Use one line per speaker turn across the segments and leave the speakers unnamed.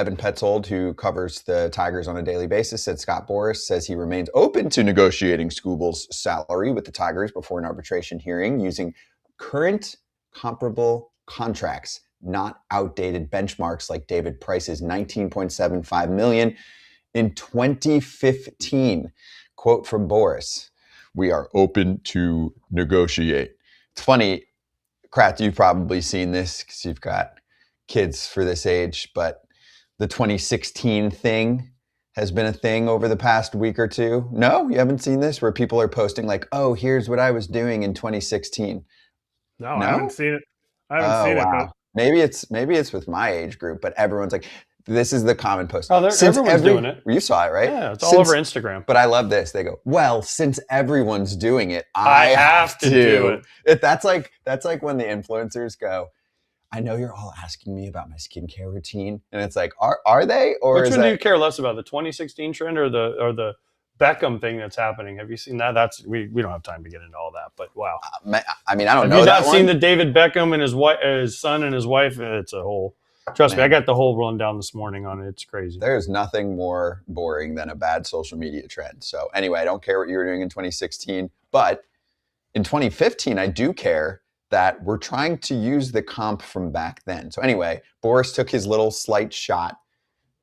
Evan Petzold, who covers the Tigers on a daily basis, said Scott Boras says he remains open to negotiating Skubal's salary with the Tigers before an arbitration hearing using current comparable contracts, not outdated benchmarks like David Price's $19.75 million in 2015. Quote from Boras, "We are open to negotiate." It's funny, Krat, you've probably seen this because you've got kids for this age, but the 2016 thing has been a thing over the past week or two. No, you haven't seen this where people are posting like, "Oh, here's what I was doing in 2016."
No? I haven't seen it.
Wow. Maybe it's with my age group, but everyone's like, this is the common post.
Oh, everyone's doing it.
You saw it, right?
Yeah, it's all over Instagram.
But I love this. They go, "Well, since everyone's doing it, I have to do it." That's like when the influencers go, "I know you're all asking me about my skincare routine," and it's like, are they? Or
which one do you care less about, the 2016 trend or the Beckham thing that's happening? Have you seen that? We don't have time to get into all that, but wow.
I mean, I don't know.
Have you not seen the David Beckham and his son and his wife? It's a whole. Trust me, I got the whole rundown this morning on it. It's crazy.
There's nothing more boring than a bad social media trend. So anyway, I don't care what you were doing in 2016, but in 2015, I do care that we're trying to use the comp from back then. So anyway, Boras took his little slight shot.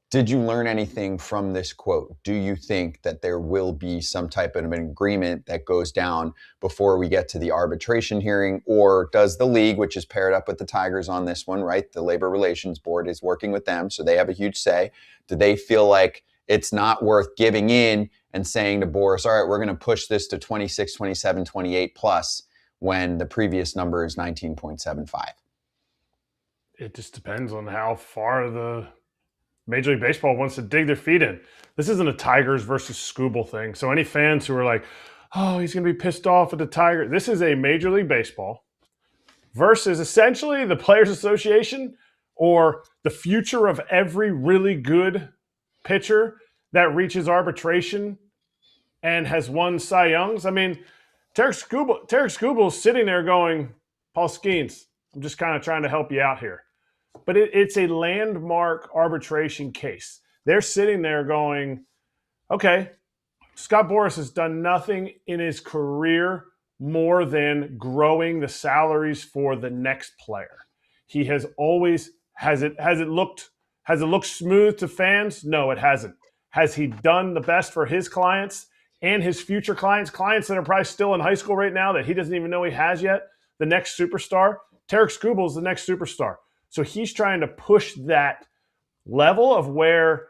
Did you learn anything from this quote? Do you think that there will be some type of an agreement that goes down before we get to the arbitration hearing? Or does the league, which is paired up with the Tigers on this one, right? The Labor Relations Board is working with them, so they have a huge say. Do they feel like it's not worth giving in and saying to Boras, all right, we're going to push this to 26, 27, 28 plus when the previous number is 19.75?
It just depends on how far the Major League Baseball wants to dig their feet in. This isn't a Tigers versus Skubal thing. So any fans who are like, "Oh, he's going to be pissed off at the Tigers," this is a Major League Baseball versus essentially the Players Association or the future of every really good pitcher that reaches arbitration and has won Cy Youngs. I mean, Tarik Skubal is sitting there going, "Paul Skeens, I'm just kind of trying to help you out here." But it's a landmark arbitration case. They're sitting there going, okay, Scott Boras has done nothing in his career more than growing the salaries for the next player. He has always, has it looked smooth to fans? No, it hasn't. Has he done the best for his clients and his future clients that are probably still in high school right now that he doesn't even know he has yet? The next superstar? Tarik Skubal is the next superstar. So he's trying to push that level of where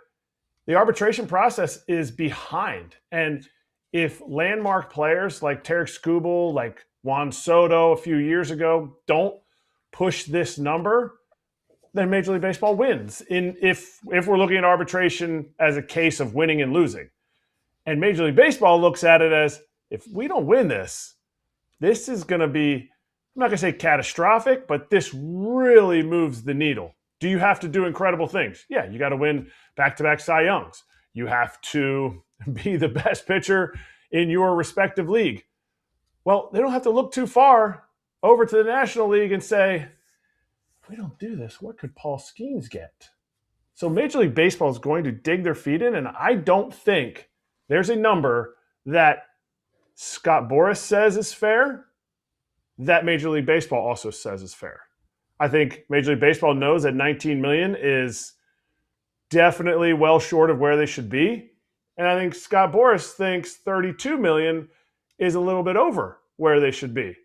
the arbitration process is behind. And if landmark players like Tarik Skubal, like Juan Soto a few years ago, don't push this number, then Major League Baseball wins. If we're looking at arbitration as a case of winning and losing. And Major League Baseball looks at it as, if we don't win this is going to be, I'm not going to say catastrophic, but this really moves the needle. Do you have to do incredible things? Yeah, you got to win back-to-back Cy Youngs. You have to be the best pitcher in your respective league. Well, they don't have to look too far over to the National League and say, if we don't do this, what could Paul Skeens get? So Major League Baseball is going to dig their feet in, and I don't think there's a number that Scott Boras says is fair that Major League Baseball also says is fair. I think Major League Baseball knows that $19 million is definitely well short of where they should be. And I think Scott Boras thinks $32 million is a little bit over where they should be.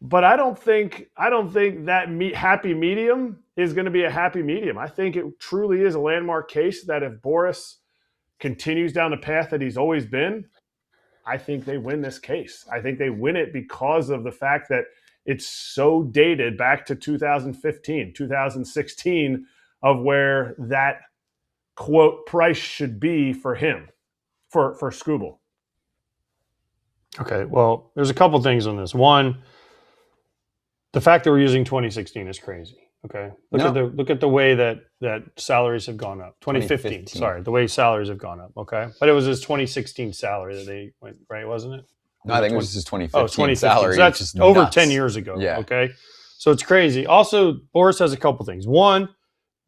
But I don't think that happy medium is going to be a happy medium. I think it truly is a landmark case that if Boras continues down the path that he's always been, I think they win this case. I think they win it because of the fact that it's so dated back to 2015, 2016 of where that quote price should be for him, for Skubal.
Okay, well, there's a couple things on this. One, the fact that we're using 2016 is crazy. Okay, look at the way that salaries have gone up. 2015. Sorry, the way salaries have gone up. Okay, but it was his 2016 salary that they went, right, wasn't it?
No, I think it was his 2015 salary.
So that's over 10 years ago.
Yeah.
Okay, so it's crazy. Also, Boras has a couple things. One,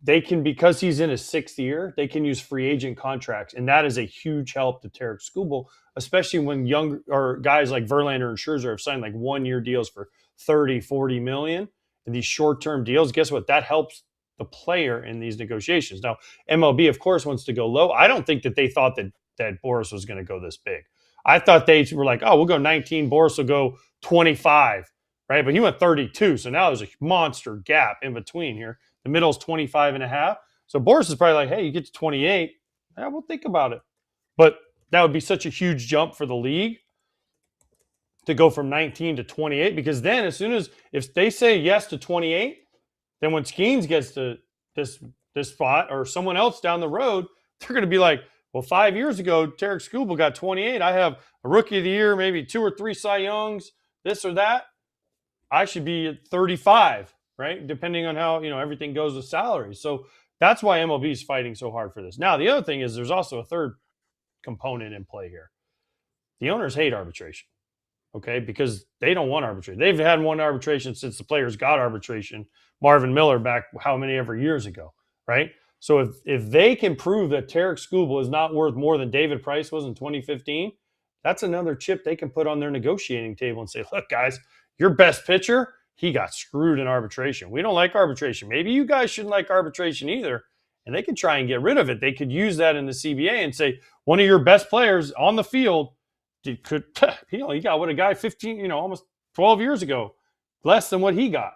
they can, because he's in his 6th year, they can use free agent contracts, and that is a huge help to Tarik Skubal, especially when young or guys like Verlander and Scherzer have signed like 1-year deals for 30, 40 million, and these short-term deals. Guess what? That helps the player in these negotiations. Now, MLB, of course, wants to go low. I don't think that they thought that Boras was going to go this big. I thought they were like, oh, we'll go 19, Boras will go 25, right? But he went 32, so now there's a monster gap in between here. The middle's 25 and a half. So Boras is probably like, hey, you get to 28. Yeah, we'll think about it. But that would be such a huge jump for the league to go from 19 to 28, because then as soon as, if they say yes to 28, then when Skeens gets to this spot or someone else down the road, they're going to be like, well, 5 years ago, Tarik Skubal got 28. I have a rookie of the year, maybe 2 or 3 Cy Youngs, this or that. I should be at 35. Right? Depending on how, everything goes with salaries. So that's why MLB is fighting so hard for this. Now, the other thing is there's also a third component in play here. The owners hate arbitration, okay? Because they don't want arbitration. They've had one arbitration since the players got arbitration. Marvin Miller back how many ever years ago, right? So if they can prove that Tarik Skubal is not worth more than David Price was in 2015, that's another chip they can put on their negotiating table and say, look, guys, your best pitcher, he got screwed in arbitration. We don't like arbitration. Maybe you guys shouldn't like arbitration either. And they could try and get rid of it. They could use that in the CBA and say, one of your best he got what a guy 15, almost 12 years ago, less than what he got,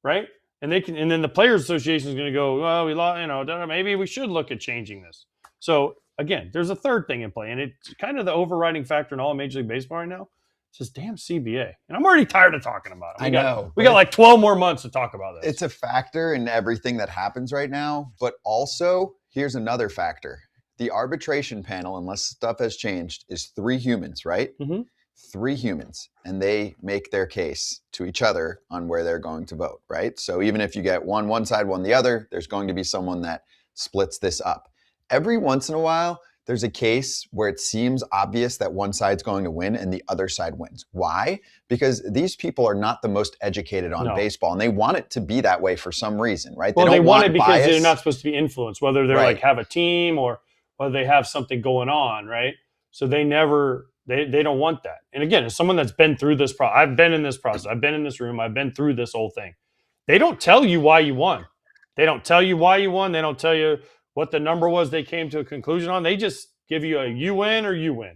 right? And then the Players Association is going to go, well, we lost, maybe we should look at changing this. So again, there's a third thing in play, and it's kind of the overriding factor in all of Major League Baseball right now. It's just damn CBA. And I'm already tired of talking about it. We got like 12 more months to talk about this.
It's a factor in everything that happens right now. But also, here's another factor. The arbitration panel, unless stuff has changed, is 3 humans, right?
Mm-hmm.
3 humans. And they make their case to each other on where they're going to vote, right? So even if you get one side, one the other, there's going to be someone that splits this up. Every once in a while, there's a case where it seems obvious that one side's going to win and the other side wins. Why? Because these people are not the most educated on baseball, and they want it to be that way for some reason, right?
Well, they want it because they're not supposed to be influenced, whether they're like have a team or whether they have something going on, right? So they don't want that. And again, as someone that's been through this process, I've been in this process, I've been in this room, I've been through this whole thing. They don't tell you why you won. They don't tell you why you won. They don't tell you what the number was they came to a conclusion on. They just give you a you win or you win.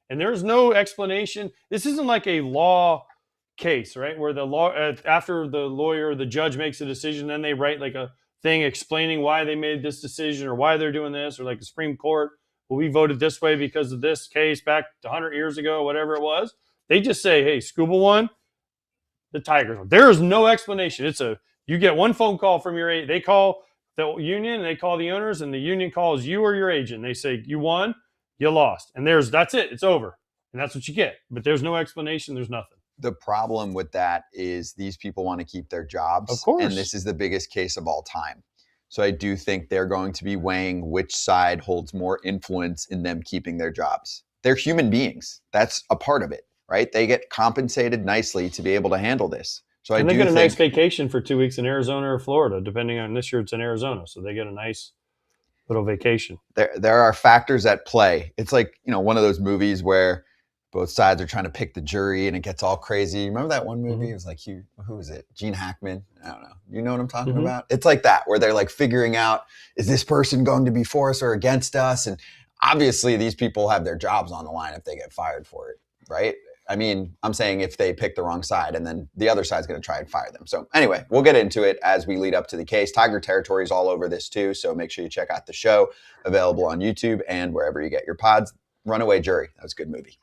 And there's no explanation. This isn't like a law case, right? Where the law, after the judge makes a decision, then they write like a thing explaining why they made this decision or why they're doing this, or like the Supreme Court, well, we voted this way because of this case back 100 years ago, whatever it was. They just say, hey, Skubal won, the Tigers won. There is no explanation. You get one phone call from your agent. They call the union and they call the owners, and the union calls you or your agent. They say, you won, you lost. And that's it. It's over. And that's what you get. But there's no explanation. There's nothing.
The problem with that is these people want to keep their jobs.
Of course.
And this is the biggest case of all time. So I do think they're going to be weighing which side holds more influence in them keeping their jobs. They're human beings. That's a part of it, right? They get compensated nicely to be able to handle this. So
and they get a nice vacation for 2 weeks in Arizona or Florida, depending on this year it's in Arizona. So they get a nice little vacation.
There are factors at play. It's like, one of those movies where both sides are trying to pick the jury and it gets all crazy. Remember that one movie? Mm-hmm. It was like, who is it? Gene Hackman? I don't know. You know what I'm talking about? It's like that, where they're like figuring out, is this person going to be for us or against us? And obviously these people have their jobs on the line if they get fired for it, right? I mean, I'm saying if they pick the wrong side and then the other side's going to try and fire them. So anyway, we'll get into it as we lead up to the case. Tiger Territory is all over this too. So make sure you check out the show, available on YouTube and wherever you get your pods. Runaway Jury. That was a good movie.